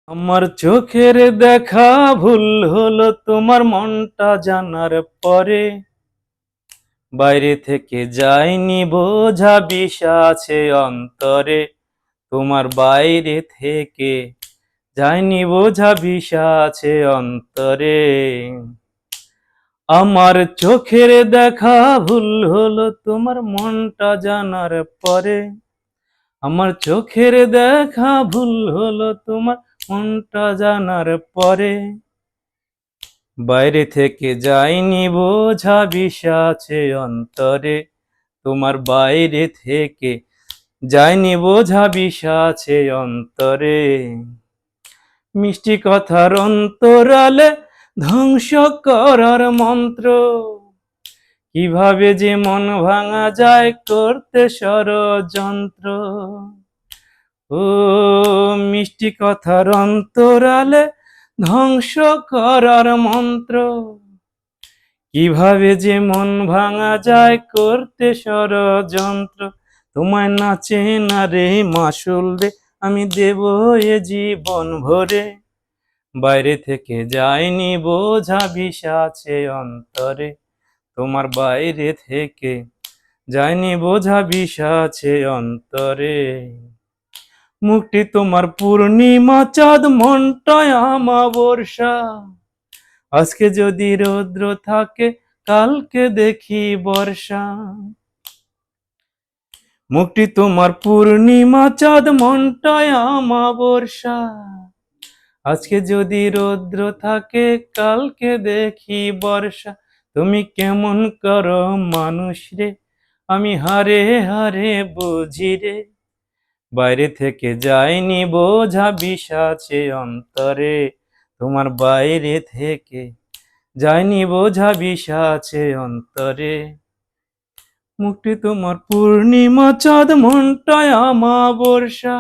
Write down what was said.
আমার চোখের দেখা ভুল হলো তোমার মনটা জানার পরে, বাইরে থেকে যায়নি বোঝা বিষ আছে অন্তরে। তোমার বাইরে থেকে যায়নি বোঝা বিষ আছে অন্তরে। আমার চোখের দেখা ভুল হলো তোমার মনটা জানার পরে, আমার চোখের দেখা ভুল হলো তোমার মনটা জানার পরে। বাইরে থেকে যায়নি বোঝা বিষ আছে অন্তরে। তোমার বাইরে থেকে যায়নি বোঝা বিষ আছে অন্তরে। মিষ্টি কথার অন্তরালে ধ্বংস করার মন্ত্র, কিভাবে যে মন ভাঙা যায় করতে ষড়যন্ত্র। ও মিষ্টি কথার অন্তরালে ধ্বংস করার মন্ত্র, কিভাবে যে মন ভাঙা যায় করতে ষড়যন্ত্র। তোমায় নাচে না রে মাসুল রে, আমি দেব এ জীবন ভরে। বাইরে থেকে যায়নি বোঝা বিষ আছে অন্তরে। তোমার বাইরে থেকে যায়নি বোঝা বিষ আছে অন্তরে। মুখটি তোমার পূর্ণিমা চাঁদ, মনটায় আমাবর্ষা। আজকে যদি রৌদ্র থাকে কালকে দেখি বর্ষা। মুখটি তোমার পূর্ণিমা চাঁদ, মনটায় আমাবর্ষা। আজকে যদি রৌদ্র থাকে কালকে দেখি বর্ষা। তুমি কেমন করো মানুষ রে, আমি হারে হারে বুঝি রে। বাইরে থেকে যায়নি বোঝা বিষ আছে অন্তরে। তোমার বাইরে থেকে যায়নি বোঝা বিষ আছে অন্তরে। মুখটি তোমার পূর্ণিমা চাঁদ, মনটায় আমাবর্ষা।